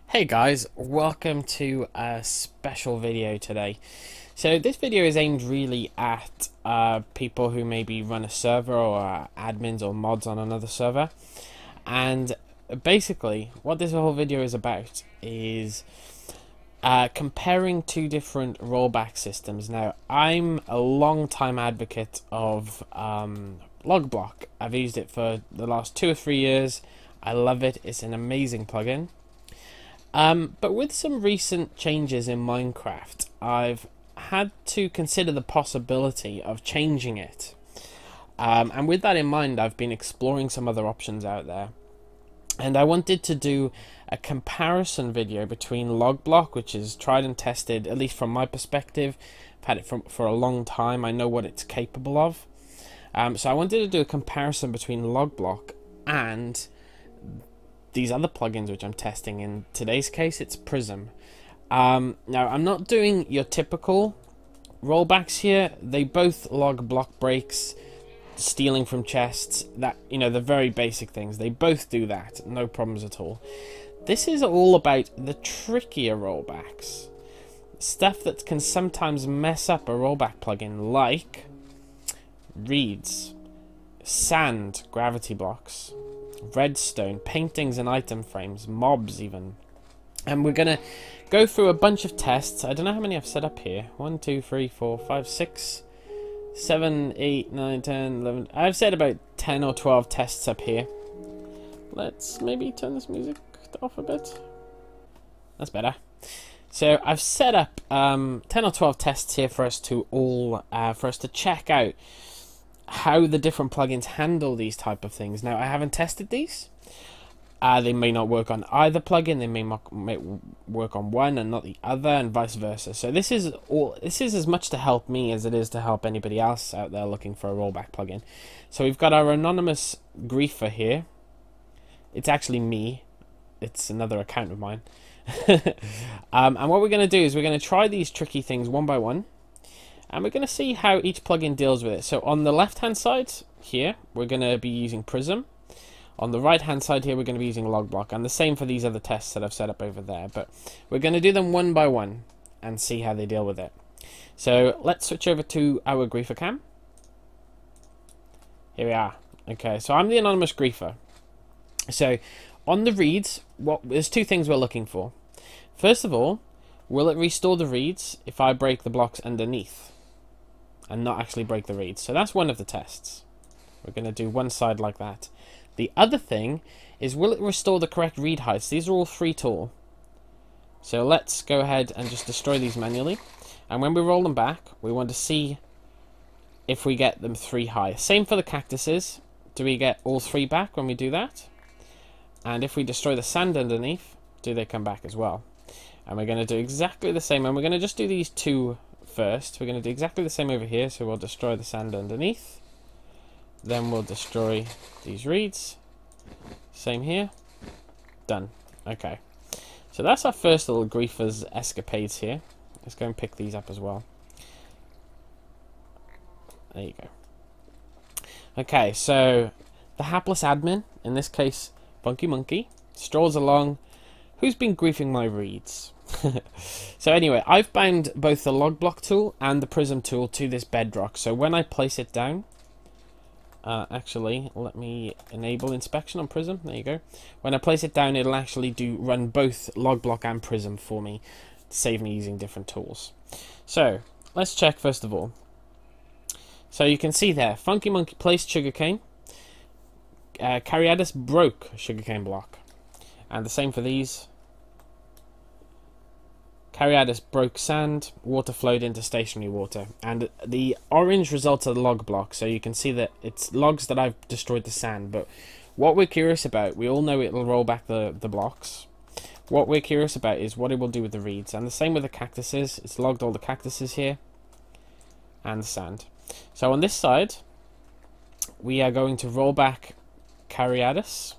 Hey guys, welcome to a special video today. So this video is aimed really at people who maybe run a server or are admins or mods on another server. And basically what this whole video is about is comparing two different rollback systems. Now, I'm a long-time advocate of Logblock. I've used it for the last 2 or 3 years. I love it. It's an amazing plugin. But with some recent changes in Minecraft, I've had to consider the possibility of changing it. And with that in mind, I've been exploring some other options out there. And I wanted to do a comparison video between Logblock, which is tried and tested, at least from my perspective. I've had it for a long time. I know what it's capable of. So I wanted to do a comparison between Logblock and these other plugins which I'm testing. In today's case, it's Prism. Now, I'm not doing your typical rollbacks here. They both log block breaks, stealing from chests, that, you know, the very basic things. They both do that, no problems at all. This is all about the trickier rollbacks. Stuff that can sometimes mess up a rollback plugin, like reeds, sand, gravity blocks, redstone, paintings and item frames, mobs even. And we're gonna go through a bunch of tests. I don't know how many I've set up here. 1, 2, 3, 4, 5, 6, 7, 8, 9, 10, 11. I've set about 10 or 12 tests up here. Let's maybe turn this music off a bit. That's better. So I've set up 10 or 12 tests here for us to check out how the different plugins handle these type of things. Now, I haven't tested these. They may not work on either plugin. They may work on one and not the other, and vice versa. So this is as much to help me as it is to help anybody else out there looking for a rollback plugin. So we've got our anonymous griefer here. It's actually me. It's another account of mine. And what we're going to do is we're going to try these tricky things one by one. And we're going to see how each plugin deals with it. So on the left-hand side here, we're going to be using Prism. On the right-hand side here, we're going to be using Logblock. And the same for these other tests that I've set up over there. But we're going to do them one by one and see how they deal with it. So let's switch over to our griefer cam. Here we are. Okay, so I'm the anonymous griefer. So on the reeds, there's two things we're looking for. First of all, will it restore the reeds if I break the blocks underneath and not actually break the reeds? So that's one of the tests. We're going to do one side like that. The other thing is, will it restore the correct reed heights? These are all 3 tall. So let's go ahead and just destroy these manually. And when we roll them back, we want to see if we get them 3 high. Same for the cactuses. Do we get all 3 back when we do that? And if we destroy the sand underneath, do they come back as well? And we're going to do exactly the same. And we're going to just do these 2 first. We're going to do exactly the same over here. So we'll destroy the sand underneath. Then we'll destroy these reeds. Same here. Done. Okay. So that's our first little griefer's escapades here. Let's go and pick these up as well. There you go. Okay, so the hapless admin, in this case phunkeymonkeh, strolls along. Who's been griefing my reeds? So anyway, I've bound both the Logblock tool and the Prism tool to this bedrock. So when I place it down, actually, let me enable inspection on Prism. There you go. When I place it down, it'll actually run both Logblock and Prism for me, to save me using different tools. So let's check first of all. So you can see there, phunkeymonkeh placed sugarcane. Cariadis broke sugarcane block. And the same for these. Cariadis broke sand, water flowed into stationary water. And the orange results are the log block, so you can see that it's logs that I've destroyed the sand. But what we're curious about, we all know it'll roll back the blocks. What we're curious about is what it will do with the reeds. And the same with the cactuses. It's logged all the cactuses here. And the sand. So on this side, we are going to roll back Cariadis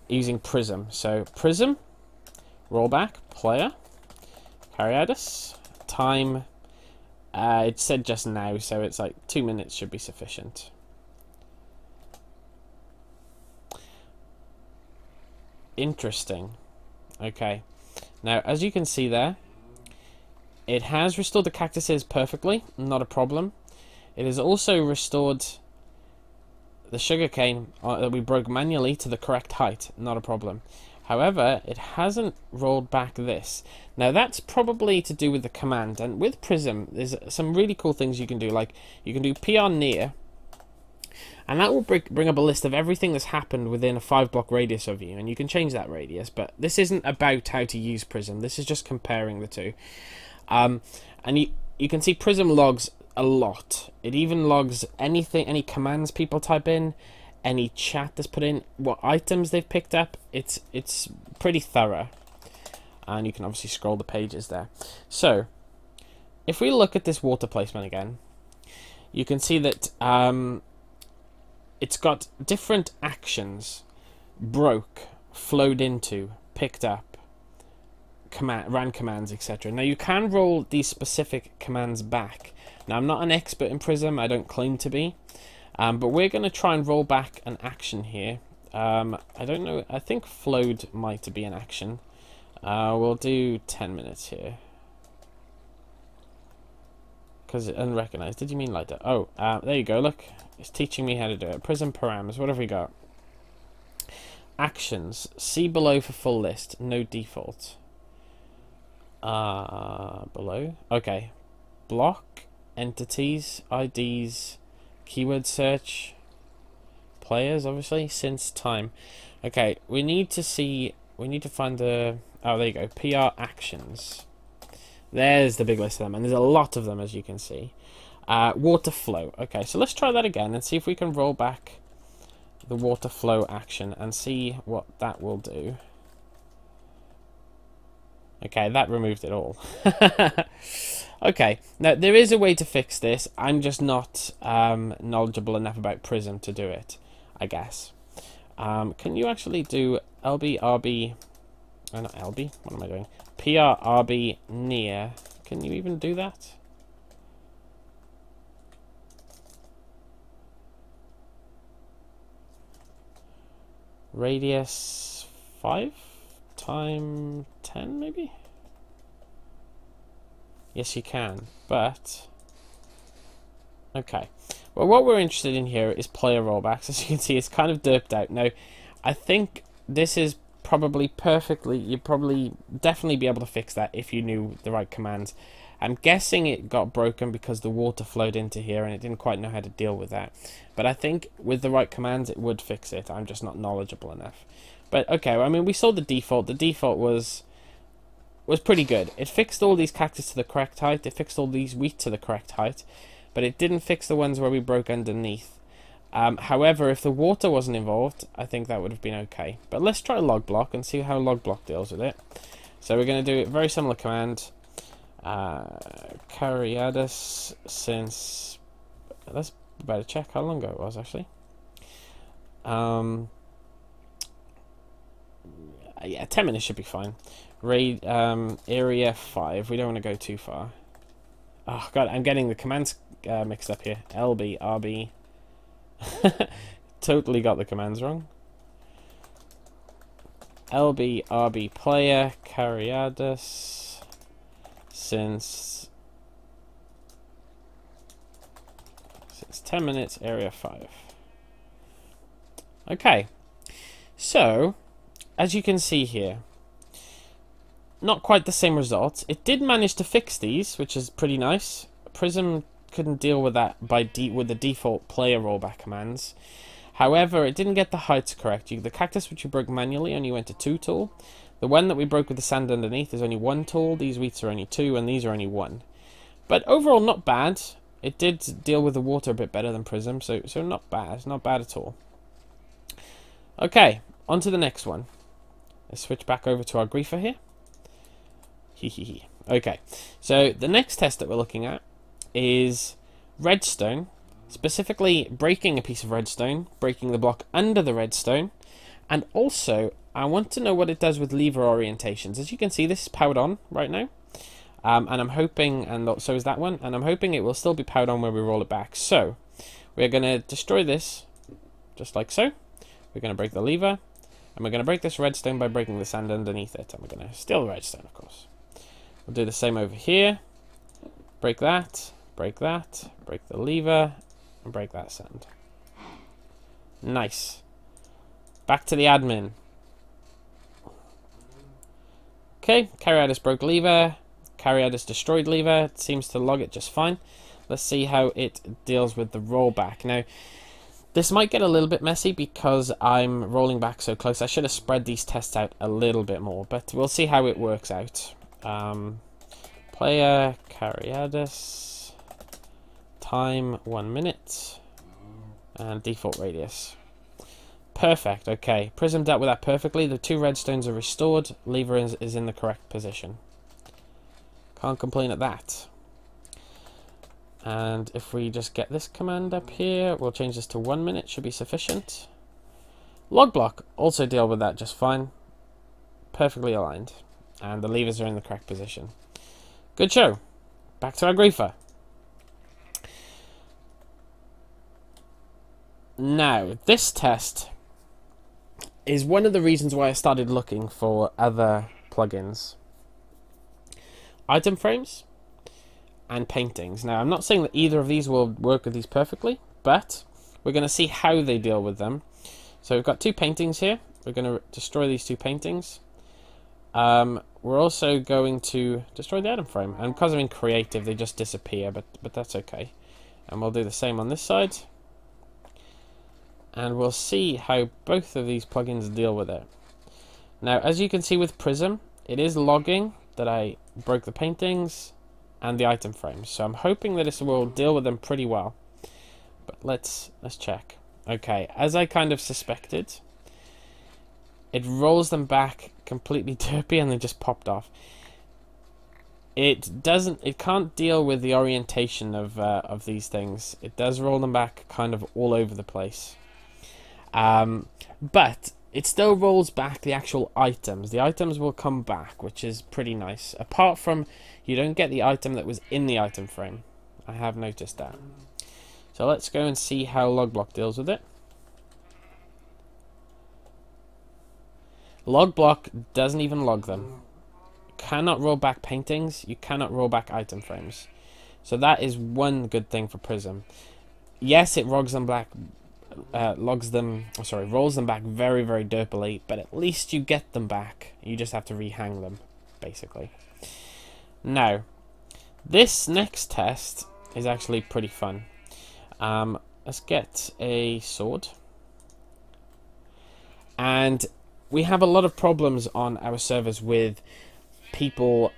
using Prism. So Prism, rollback, player, Cariadis, time, it said just now, so it's like 2 minutes should be sufficient. Interesting. Okay. Now, as you can see there, it has restored the cactuses perfectly, not a problem. It has also restored the sugarcane that we broke manually to the correct height, not a problem. However, it hasn't rolled back this. Now, that's probably to do with the command, and with Prism, there's some really cool things you can do, like you can do PR near, and that will bring up a list of everything that's happened within a 5-block radius of you, and you can change that radius, but this isn't about how to use Prism, this is just comparing the two. And you can see Prism logs a lot. It even logs anything, any commands people type in, any chat that's put in, what items they've picked up. It's pretty thorough, and you can obviously scroll the pages there. So if we look at this water placement again, you can see that it's got different actions: broke, flowed into, picked up, ran commands, etc. Now you can roll these specific commands back. Now, I'm not an expert in Prism, I don't claim to be, but we're going to try and roll back an action here. I don't know, I think flowed might be an action. We'll do 10 minutes here. Because it's unrecognized. Did you mean like that? Oh, there you go, look. It's teaching me how to do it. Prism params, what have we got? Actions. See below for full list. No default. Below. Okay. Block. Entities. IDs. Keyword search. Players, obviously. Since time. Okay, we need to see... We need to find the... Oh, there you go. PR actions. There's the big list of them. And there's a lot of them, as you can see. Water flow. Okay, so let's try that again and see if we can roll back the water flow action and see what that will do. Okay, that removed it all. Okay, now there is a way to fix this. I'm just not knowledgeable enough about Prism to do it, I guess. Can you actually do LB, not LB, what am I doing? PRRB near. Can you even do that? Radius 5 time 10 maybe? Yes, you can, but okay. Well, what we're interested in here is player rollbacks. As you can see, it's kind of derped out. Now, I think this is probably perfectly, you'd probably definitely be able to fix that if you knew the right commands. I'm guessing it got broken because the water flowed into here and it didn't quite know how to deal with that. But I think with the right commands it would fix it. I'm just not knowledgeable enough. But okay, I mean, we saw the default. The default was pretty good. It fixed all these cactus to the correct height. It fixed all these wheat to the correct height. But it didn't fix the ones where we broke underneath. However, if the water wasn't involved, I think that would have been okay. But let's try Logblock and see how Logblock deals with it. So we're going to do a very similar command. Cariadus since... Let's better check how long ago it was, actually. Yeah, 10 minutes should be fine. Raid area 5. We don't want to go too far. Oh god, I'm getting the commands mixed up here. LB, RB. Totally got the commands wrong. LB, RB player, Cariadus since 10 minutes, area 5. Okay, so as you can see here, not quite the same results. It did manage to fix these, which is pretty nice. Prism couldn't deal with that with the default player rollback commands. However, it didn't get the heights correct. The cactus which you broke manually only went to 2 tool. The one that we broke with the sand underneath is only 1 tool. These wheats are only 2, and these are only 1. But overall, not bad. It did deal with the water a bit better than Prism, so not bad. Not bad at all. Okay, on to the next one. Let's switch back over to our griefer here. Okay, so the next test that we're looking at is redstone, specifically breaking a piece of redstone, breaking the block under the redstone, and also I want to know what it does with lever orientations. As you can see, this is powered on right now, and I'm hoping, and so is that one, and I'm hoping it will still be powered on when we roll it back. So we're going to destroy this, just like so. We're going to break the lever, And we're going to break this redstone by breaking the sand underneath it. And we're going to steal the redstone, of course. We'll do the same over here. Break that, break the lever, and break that sand. Nice. Back to the admin. Okay, Cariadis broke lever. Cariadis destroyed lever. It seems to log it just fine. Let's see how it deals with the rollback. Now, this might get a little bit messy because I'm rolling back so close. I should have spread these tests out a little bit more, but we'll see how it works out. Player, Cariadis, time 1 minute, and default radius. Perfect, okay. Prism dealt with that perfectly. The 2 redstones are restored. Lever is in the correct position. Can't complain at that. And if we just get this command up here, we'll change this to 1 minute, should be sufficient. Logblock also deal with that just fine. Perfectly aligned. And the levers are in the correct position. Good show. Back to our griefer. Now, this test is one of the reasons why I started looking for other plugins. Item frames and paintings. Now, I'm not saying that either of these will work with these perfectly, but we're going to see how they deal with them. So we've got 2 paintings here. We're going to destroy these 2 paintings. We're also going to destroy the item frame. And because I'm in creative, they just disappear, but that's okay. And we'll do the same on this side. And we'll see how both of these plugins deal with it. Now, as you can see with Prism, it is logging that I broke the paintings and the item frames. So I'm hoping that this will deal with them pretty well. But let's check. Okay, as I kind of suspected, it rolls them back completely derpy and they just popped off. It can't deal with the orientation of these things. It does roll them back kind of all over the place. But it still rolls back the actual items. The items will come back, which is pretty nice. Apart from you don't get the item that was in the item frame. I have noticed that. So let's go and see how Logblock deals with it. Logblock doesn't even log them. You cannot roll back paintings. You cannot roll back item frames. So that is one good thing for Prism. Yes, it rolls them back very, very derpily, but at least you get them back. You just have to rehang them, basically. Now, this next test is actually pretty fun. Let's get a sword. And we have a lot of problems on our servers with people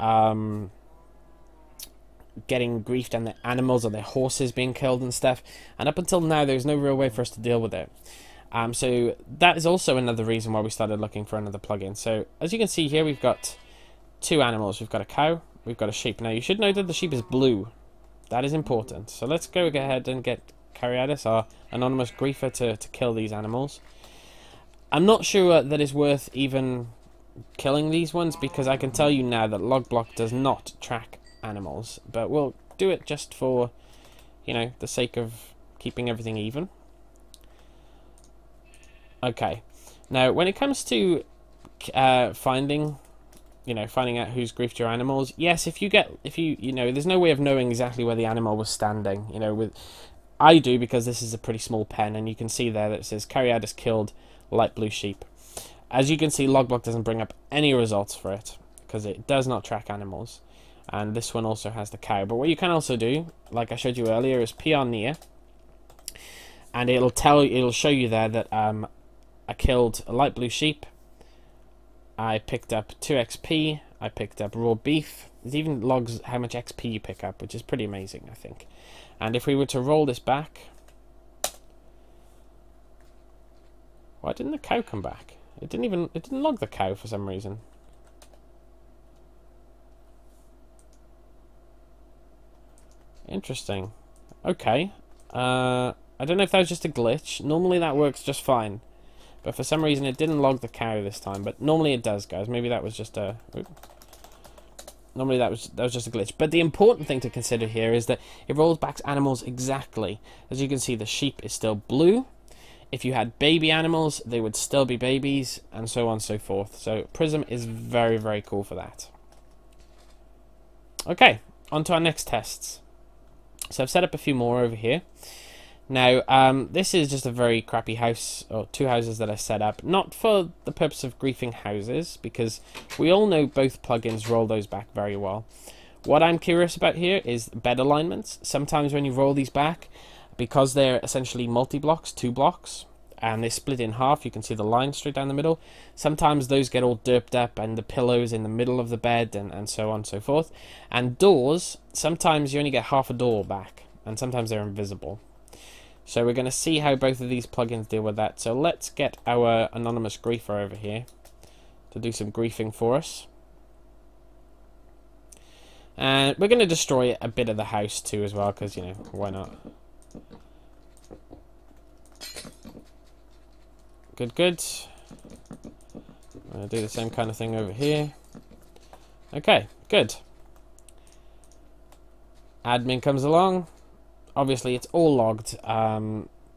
getting griefed and their animals or their horses being killed and stuff. And up until now, there's no real way for us to deal with it. So that is also another reason why we started looking for another plugin. So as you can see here, we've got 2 animals. We've got a cow, we've got a sheep. Now you should know that the sheep is blue. That is important. So let's go ahead and get Cariadis, our anonymous griefer, to kill these animals. I'm not sure that it's worth even killing these ones, because I can tell you now that Logblock does not track animals, but we'll do it just for, you know, the sake of keeping everything even. Okay, now when it comes to finding out who's griefed your animals, yes, if you know, there's no way of knowing exactly where the animal was standing. You know, I do, because this is a pretty small pen, and you can see there that it says Cariadis killed light blue sheep. As you can see, Logblock doesn't bring up any results for it, because it does not track animals. And this one also has the cow. But what you can also do, like I showed you earlier, is PR near, and it'll show you there that I killed a light blue sheep. I picked up 2 XP. I picked up raw beef. It even logs how much XP you pick up, which is pretty amazing, I think. And if we were to roll this back, why didn't the cow come back? It didn't log the cow for some reason. Interesting. Okay. I don't know if that was just a glitch. Normally that works just fine, but for some reason it didn't log the cow this time. But normally it does, guys. Maybe that was just a. Normally that was just a glitch. But the important thing to consider here is that it rolls back animals exactly. As you can see, the sheep is still blue. If you had baby animals, they would still be babies, and so on and so forth. So Prism is very, very cool for that. Okay, on to our next tests. So I've set up a few more over here. Now, this is just a very crappy house, or two houses that I set up, not for the purpose of griefing houses, because we all know both plugins roll those back very well. What I'm curious about here is bed alignments. Sometimes when you roll these back, because they're essentially multi-blocks, 2 blocks, and they split in half, you can see the line straight down the middle. Sometimes those get all derped up and the pillows in the middle of the bed and so on and so forth. And doors, sometimes you only get half a door back, and sometimes they're invisible. So we're going to see how both of these plugins deal with that. So let's get our anonymous griefer over here to do some griefing for us. And we're going to destroy a bit of the house too as well, because, you know, why not? Good, good. I'm going to do the same kind of thing over here. Okay, good. Admin comes along. Obviously, it's all logged.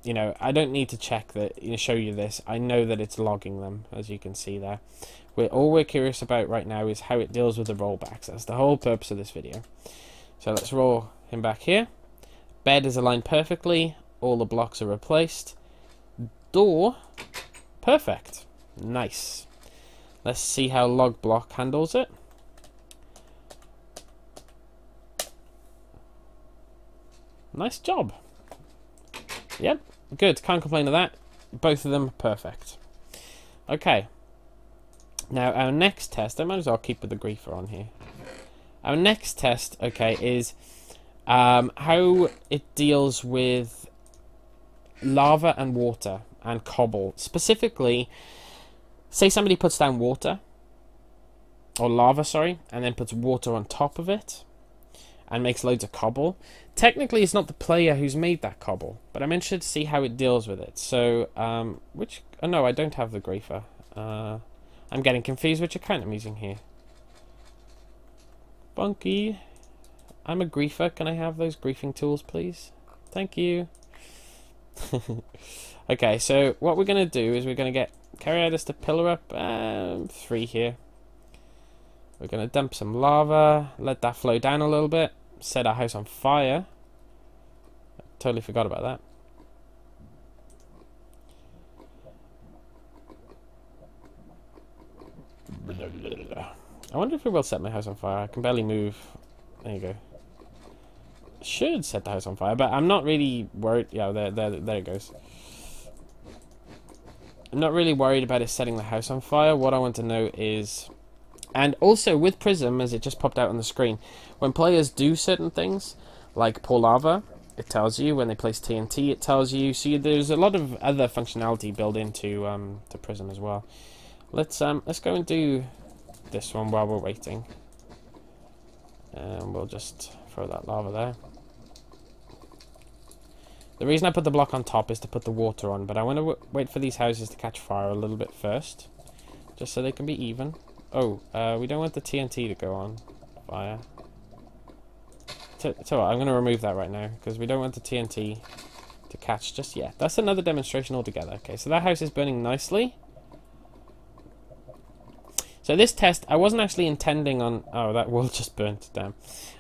You know, I don't need to check that, you know, show you this. I know that it's logging them, as you can see there. All we're curious about right now is how it deals with the rollbacks. That's the whole purpose of this video. So let's roll him back here. Bed is aligned perfectly. All the blocks are replaced. Door, perfect. Nice. Let's see how Logblock handles it. Nice job. Yep, good. Can't complain of that. Both of them perfect. Okay. Now, our next test, I might as well keep with the griefer on here. Our next test, okay, is how it deals with lava and water and cobble. Specifically, say somebody puts down water, or lava, sorry, and then puts water on top of it and makes loads of cobble. Technically, it's not the player who's made that cobble, but I'm interested to see how it deals with it. So, oh no, I don't have the griefer. I'm getting confused which account I'm using here. Bunky, I'm a griefer. Can I have those griefing tools, please? Thank you. Okay, so what we're going to do is we're going to carry out to pillar up 3 here. We're going to dump some lava, let that flow down a little bit, set our house on fire. Totally forgot about that. I wonder if it will set my house on fire. I can barely move. There you go. Should set the house on fire, but I'm not really worried. Yeah, there it goes. I'm not really worried about it setting the house on fire. What I want to know is, and also with Prism, as it just popped out on the screen, when players do certain things, like pour lava, it tells you. When they place TNT, it tells you. So there's a lot of other functionality built into to Prism as well. Let's go and do this one while we're waiting. And we'll just throw that lava there. The reason I put the block on top is to put the water on, but I want to wait for these houses to catch fire a little bit first, just so they can be even. Oh, we don't want the TNT to go on fire. So what, I'm going to remove that right now, because we don't want the TNT to catch just yet. That's another demonstration altogether. Okay, so that house is burning nicely. So this test, I wasn't actually intending on... Oh, that wool just burnt, damn.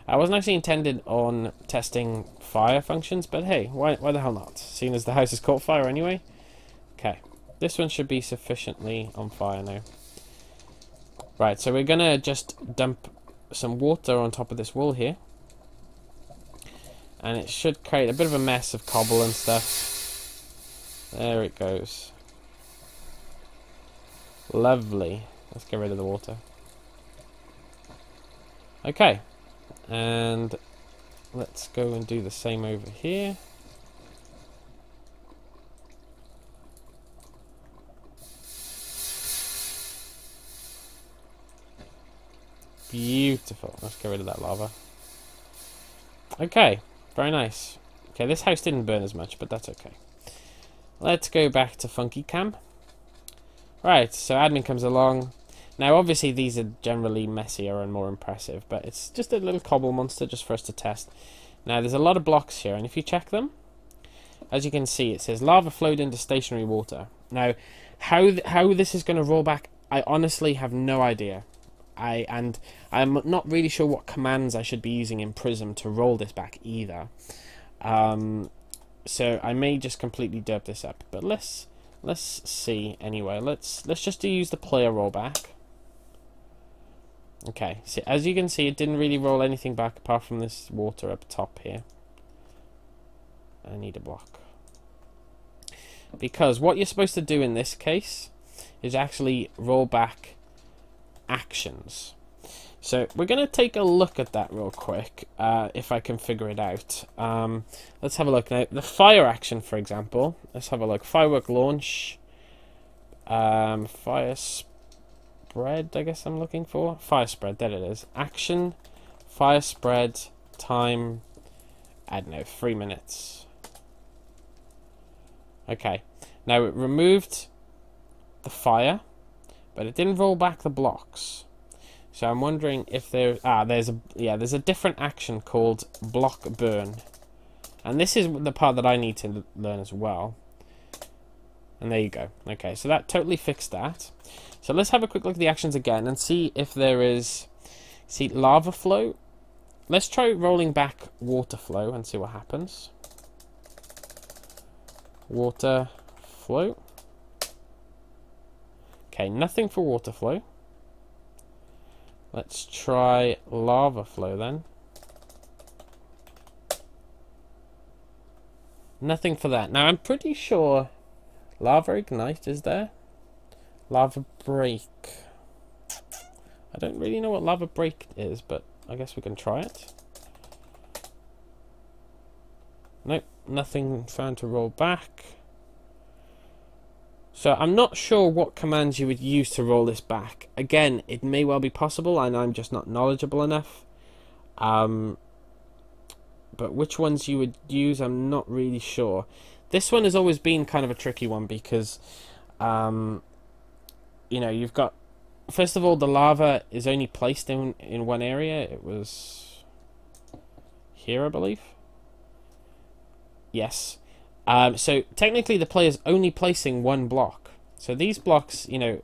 I wasn't actually intended on testing fire functions, but hey, why the hell not? Seeing as the house has caught fire anyway. Okay, this one should be sufficiently on fire now. Right, so we're going to just dump some water on top of this wool here. And it should create a bit of a mess of cobble and stuff. There it goes. Lovely. Let's get rid of the water. Okay. And let's go and do the same over here. Beautiful. Let's get rid of that lava. Okay. Very nice. Okay, this house didn't burn as much, but that's okay. Let's go back to Funky Cam. Right, so admin comes along. Now, obviously, these are generally messier and more impressive, but it's just a little cobble monster just for us to test. Now, there's a lot of blocks here, and if you check them, as you can see, it says lava flowed into stationary water. Now, how this is going to roll back, I honestly have no idea. I'm not really sure what commands I should be using in Prism to roll this back either. So I may just completely derp this up. But let's see anyway. Let's just use the player rollback. Okay, so as you can see, it didn't really roll anything back apart from this water up top here. I need a block. Because what you're supposed to do in this case is actually roll back actions. So we're going to take a look at that real quick, if I can figure it out. Let's have a look now. The fire action, for example. Let's have a look. Firework launch. Fire spread, I guess I'm looking for. Fire spread, there it is. Action, fire spread, time, I don't know, 3 minutes. Okay, now it removed the fire, but it didn't roll back the blocks. So I'm wondering if there's a different action called block burn, and this is the part that I need to learn as well. And there you go. Okay, so that totally fixed that. So let's have a quick look at the actions again and see if there is, see, lava flow. Let's try rolling back water flow and see what happens. Water flow. Okay, nothing for water flow. Let's try lava flow then. Nothing for that. Now I'm pretty sure lava ignite is there. Lava break. I don't really know what lava break is, but I guess we can try it. Nope, nothing found to roll back. So I'm not sure what commands you would use to roll this back. Again, it may well be possible, and I'm just not knowledgeable enough. But which ones you would use, I'm not really sure. This one has always been kind of a tricky one because, you know, you've got, first of all, the lava is only placed in one area. It was here, I believe. Yes. So technically the player's only placing one block. So these blocks, you know,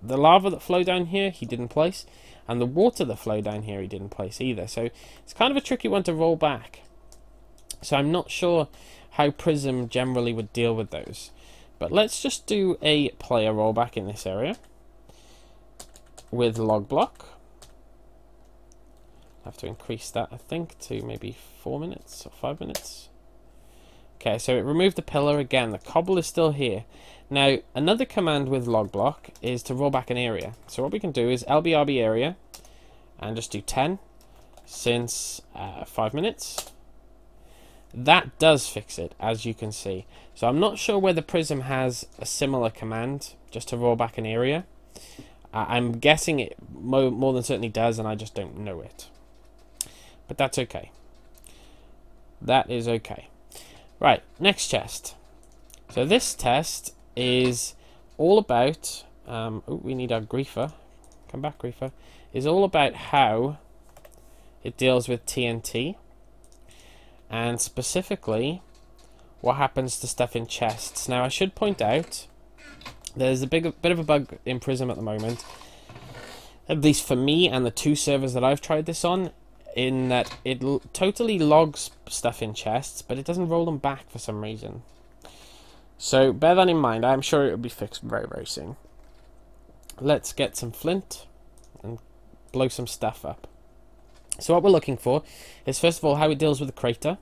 the lava that flowed down here, he didn't place. And the water that flowed down here, he didn't place either. So it's kind of a tricky one to roll back. So I'm not sure how Prism generally would deal with those. But let's just do a player rollback in this area with Logblock. I have to increase that, I think, to maybe 4 minutes or 5 minutes. Okay, so it removed the pillar again. The cobble is still here. Now, another command with Logblock is to roll back an area. So what we can do is LBRB area and just do 10 since 5 minutes. That does fix it, as you can see. So I'm not sure whether Prism has a similar command just to roll back an area. I'm guessing it more than certainly does, and I just don't know it. But that's okay. That is okay. Right, next chest. So this test is all about... oh, we need our griefer. Come back, griefer. Is all about how it deals with TNT. And specifically, what happens to stuff in chests. Now, I should point out, there's a bit of a bug in Prism at the moment, at least for me and the 2 servers that I've tried this on, in that it totally logs stuff in chests, but it doesn't roll them back for some reason. So, bear that in mind. I'm sure it will be fixed very, very soon. Let's get some flint and blow some stuff up. So what we're looking for is, first of all, how it deals with the crater,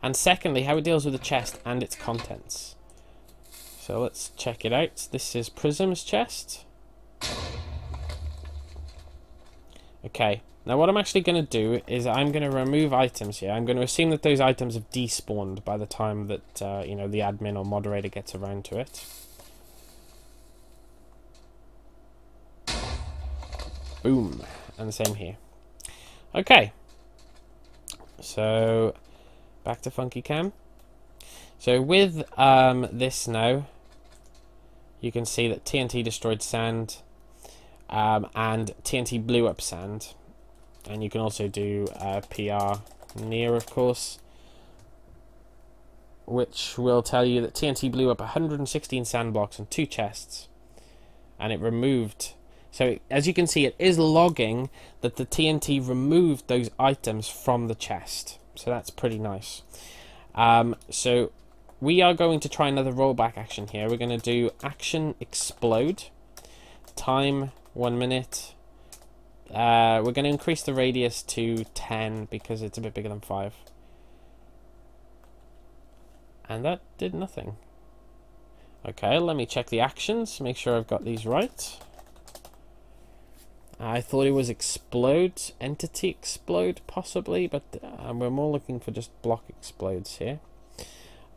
and secondly, how it deals with the chest and its contents. So let's check it out. This is Prism's chest. Okay, now what I'm actually going to do is I'm going to remove items here. I'm going to assume that those items have despawned by the time that you know, the admin or moderator gets around to it. Boom, and the same here. Okay, so back to PhunkeyCam. So with this now, you can see that TNT destroyed sand, and TNT blew up sand, and you can also do PR near, of course. which will tell you that TNT blew up 116 sand blocks and 2 chests, and it removed. So as you can see, it is logging that the TNT removed those items from the chest. So that's pretty nice. So we are going to try another rollback action here. We're going to do action explode. Time 1 minute. We're going to increase the radius to 10 because it's a bit bigger than 5. And that did nothing. Okay, let me check the actions, make sure I've got these right. I thought it was explode, entity explode possibly, but we're more looking for just block explodes here.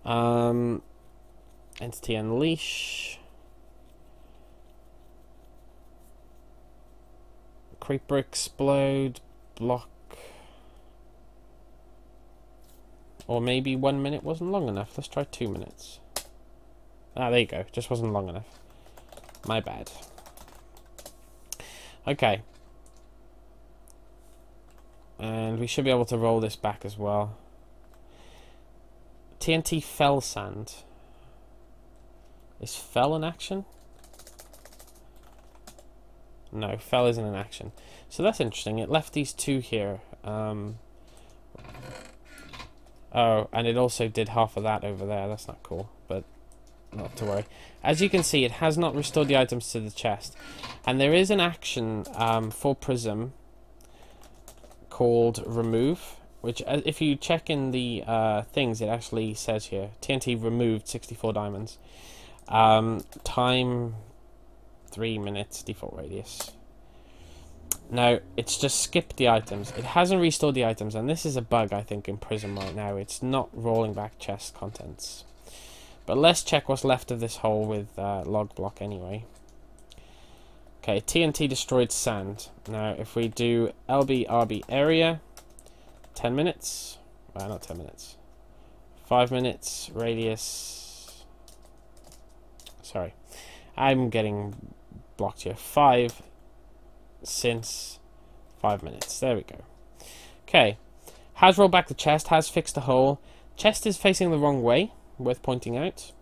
Entity unleash. Creeper explode, block. Or maybe 1 minute wasn't long enough. Let's try 2 minutes. Ah, there you go. Just wasn't long enough. My bad. Okay. And we should be able to roll this back as well. TNT fell sand. Is fell an action? No, fell isn't an action. So that's interesting. It left these 2 here. Oh, and it also did half of that over there. That's not cool, but not to worry. As you can see, it has not restored the items to the chest. And there is an action for Prism called remove, which if you check in the things, it actually says here, TNT removed 64 diamonds. Time 3 minutes, default radius. Now, it's just skipped the items. It hasn't restored the items, and this is a bug, I think, in Prism right now. It's not rolling back chest contents. But let's check what's left of this hole with Logblock anyway. Okay, TNT destroyed sand. Now, if we do LBRB area, 10 minutes. Well, not 10 minutes. 5 minutes, radius. Sorry. I'm getting blocked here. 5 since 5 minutes. There we go. Okay. Has rolled back the chest, has fixed the hole. Chest is facing the wrong way, worth pointing out.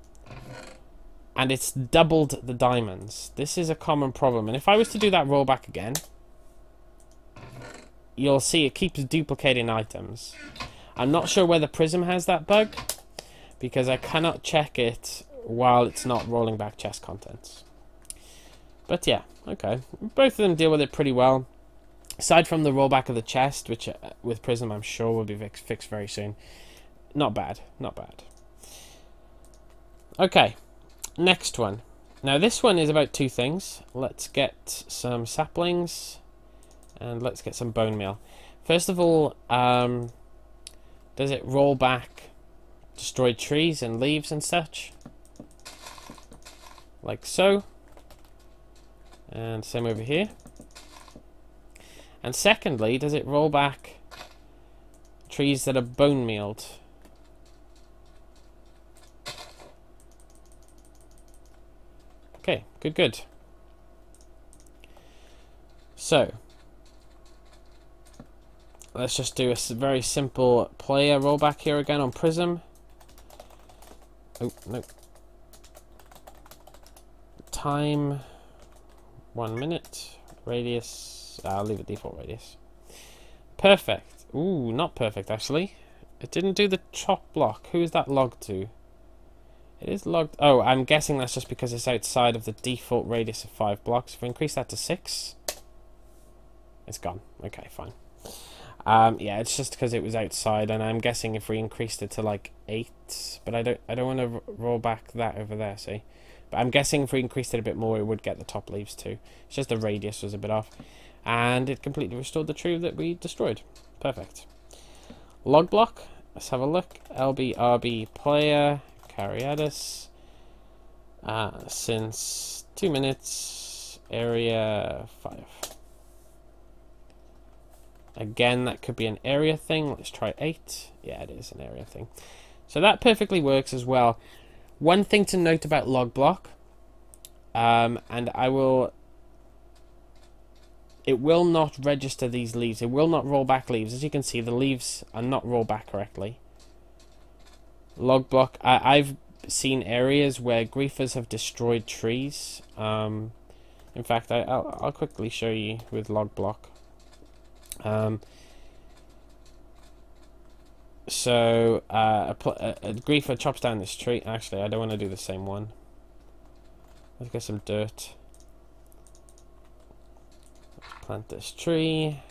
And it's doubled the diamonds. This is a common problem. And if I was to do that rollback again, you'll see it keeps duplicating items. I'm not sure whether Prism has that bug, because I cannot check it while it's not rolling back chest contents. But yeah, okay. Both of them deal with it pretty well. Aside from the rollback of the chest, which with Prism I'm sure will be fixed very soon. Not bad, not bad. Okay, next one. Now this one is about 2 things. Let's get some saplings and let's get some bone meal. First of all, does it roll back destroyed trees and leaves and such? Like so. And same over here. And secondly, does it roll back trees that are bone mealed? Okay, good, good. So, let's just do a very simple player rollback here again on Prism. Oh, no. Time... 1 minute. Radius. I'll leave it default radius. Perfect. Ooh, not perfect actually. It didn't do the chop block. Who is that logged to? It is logged. Oh, I'm guessing that's just because it's outside of the default radius of 5 blocks. If we increase that to 6, it's gone. Okay, fine. Yeah, it's just because it was outside, and I'm guessing if we increased it to like 8, but I don't want to roll back that over there. See. But I'm guessing if we increased it a bit more, it would get the top leaves too. It's just the radius was a bit off. And it completely restored the tree that we destroyed. Perfect. Logblock. Let's have a look. LBRB player. Cariadis. Since 2 minutes. Area 5. Again, that could be an area thing. Let's try 8. Yeah, it is an area thing. So that perfectly works as well. One thing to note about Logblock, and it will not register these leaves. It will not roll back leaves. As you can see, the leaves are not rolled back correctly. Logblock. I've seen areas where griefers have destroyed trees. In fact, I'll quickly show you with Logblock. So a griefer chops down this tree. Actually, I don't want to do the same one. Let's get some dirt. Let's plant this tree.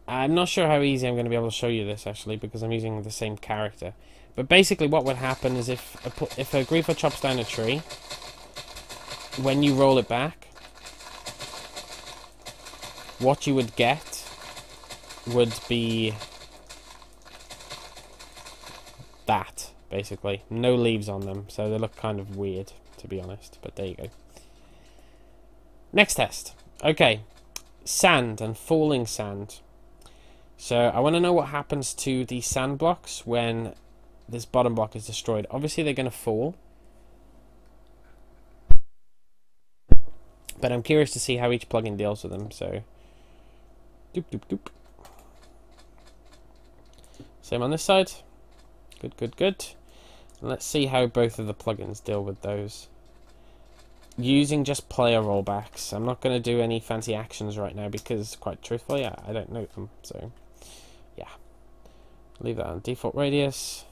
I'm not sure how easy I'm going to be able to show you this, actually, because I'm using the same character. But basically what would happen is if a griefer chops down a tree, when you roll it back, what you would get would be that, basically. No leaves on them, so they look kind of weird, to be honest. But there you go. Next test. Okay. Sand and falling sand. So I want to know what happens to the sand blocks when this bottom block is destroyed. Obviously they're going to fall. But I'm curious to see how each plugin deals with them, so... Doop, doop, doop. Same on this side. Good, good, good. And let's see how both of the plugins deal with those. Using just player rollbacks. I'm not going to do any fancy actions right now because, quite truthfully, I don't know them. So, yeah. Leave that on default radius.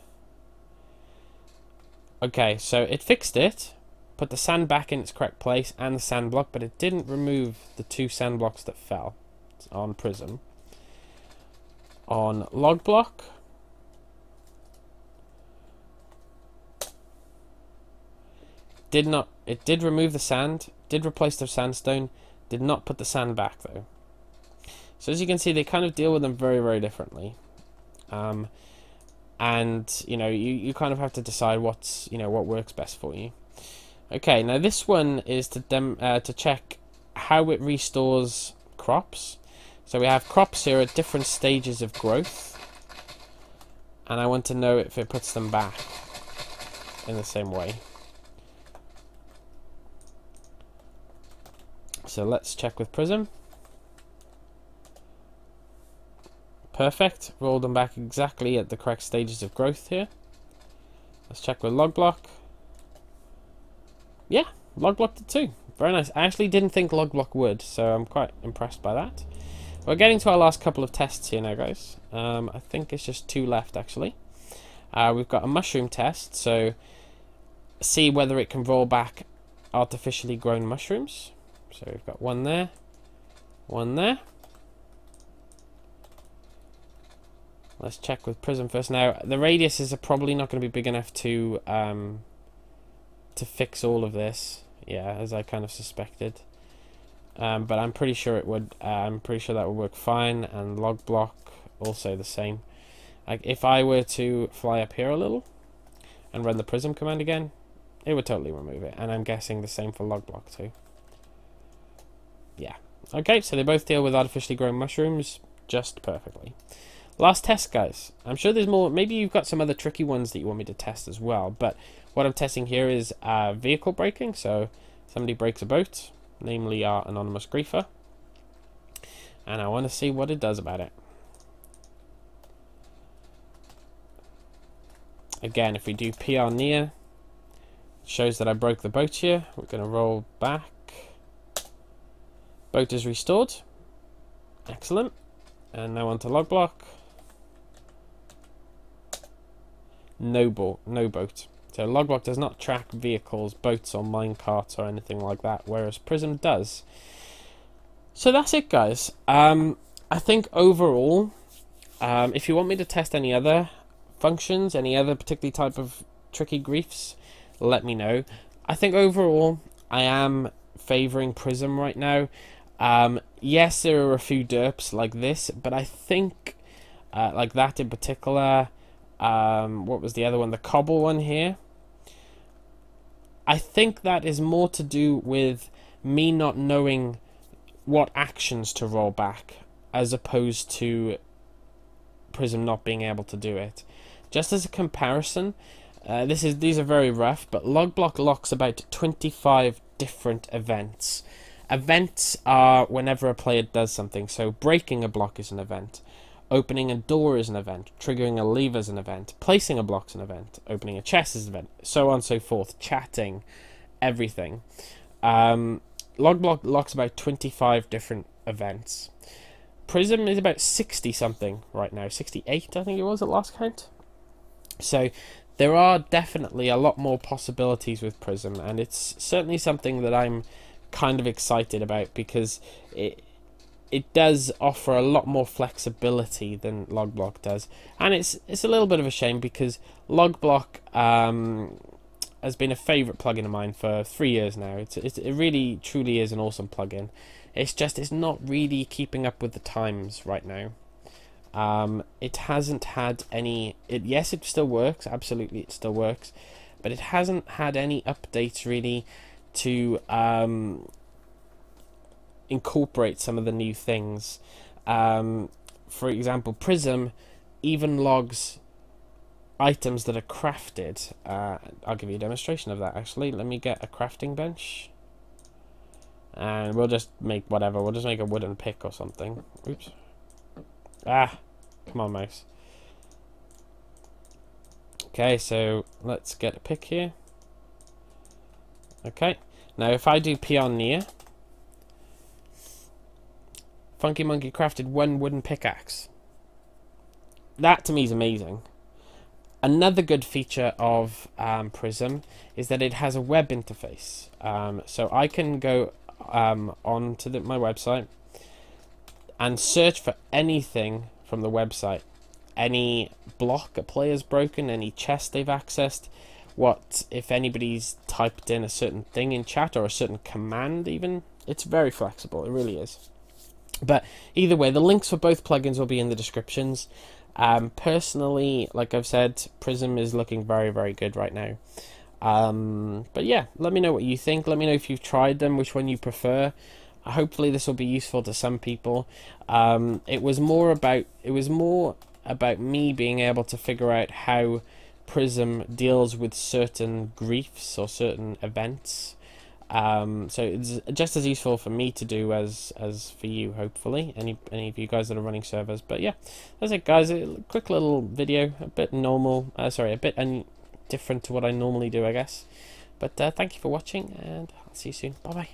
Okay, so it fixed it. Put the sand back in its correct place and the sand block, but it didn't remove the 2 sand blocks that fell on Prism. On Logblock, it did remove the sand, did replace the sandstone, did not put the sand back though. So as you can see, they kind of deal with them very, very differently. And you know, you kind of have to decide what's, you know, what works best for you. Okay, now this one is to check how it restores crops. So we have crops here at different stages of growth, and I want to know if it puts them back in the same way. So let's check with Prism. Perfect. Roll them back exactly at the correct stages of growth here. Let's check with Logblock. Yeah, Logblock did too. Very nice. I actually didn't think Logblock would, so I'm quite impressed by that. We're getting to our last couple of tests here now, guys. I think it's just 2 left, actually. We've got a mushroom test, so see whether it can roll back artificially grown mushrooms. So we've got one there, one there. Let's check with Prism first. Now, the radiuses are probably not going to be big enough to fix all of this. Yeah, as I kind of suspected. But I'm pretty sure it would. I'm pretty sure that would work fine. And Logblock also the same. Like if I were to fly up here a little and run the Prism command again, it would totally remove it. And I'm guessing the same for Logblock too. Yeah. Okay, so they both deal with artificially grown mushrooms just perfectly. Last test, guys. I'm sure there's more. Maybe you've got some other tricky ones that you want me to test as well. But what I'm testing here is vehicle braking. So somebody breaks a boat, namely our anonymous griefer, and I want to see what it does about it. Again, if we do PR near, it shows that I broke the boat here. We're going to roll back. Boat is restored. Excellent. And now onto Logblock. No boat. So Logblock does not track vehicles, boats or minecarts or anything like that, whereas Prism does. So that's it, guys. I think overall, if you want me to test any other functions, any other particular type of tricky griefs, let me know. I think overall, I am favouring Prism right now. Yes, there are a few derps like this, but I think, like that in particular, what was the other one? The cobble one here. I think that is more to do with me not knowing what actions to roll back, as opposed to Prism not being able to do it. Just as a comparison, these are very rough, but Logblock locks about 25 different events. Events are whenever a player does something, so breaking a block is an event. Opening a door is an event, triggering a lever is an event, placing a block is an event, opening a chest is an event, so on and so forth, chatting, everything. Logblock locks about 25 different events. Prism is about 60 something right now, 68 I think it was at last count. So there are definitely a lot more possibilities with Prism, and it's certainly something that I'm kind of excited about, because it does offer a lot more flexibility than Logblock does, and it's a little bit of a shame, because Logblock has been a favourite plugin of mine for 3 years now. It really truly is an awesome plugin. It's not really keeping up with the times right now. It hasn't had any. Yes, it still works. Absolutely, it still works, but it hasn't had any updates really to incorporate some of the new things. For example, Prism even logs items that are crafted. I'll give you a demonstration of that actually. Let me get a crafting bench, and we'll just make whatever. We'll just make a wooden pick or something. Oops. Ah, come on, mouse. Okay, so let's get a pick here. Okay, now if I do pioneer, phunkeymonkeh crafted 1 wooden pickaxe. That to me is amazing. Another good feature of Prism is that it has a web interface. So I can go onto my website and search for anything from the website. Any block a player's broken, any chest they've accessed, what if anybody's typed in a certain thing in chat, or a certain command even. It's very flexible, it really is. But either way, the links for both plugins will be in the descriptions. Personally, like I've said, Prism is looking very, very good right now. But yeah, let me know what you think. Let me know if you've tried them, which one you prefer. Hopefully this will be useful to some people. It was more about me being able to figure out how Prism deals with certain griefs or certain events. So it's just as useful for me to do as for you, hopefully, any of you guys that are running servers. But yeah, that's it, guys. A quick little video, a bit normal, a bit different to what I normally do, I guess. But thank you for watching, and I'll see you soon. Bye bye.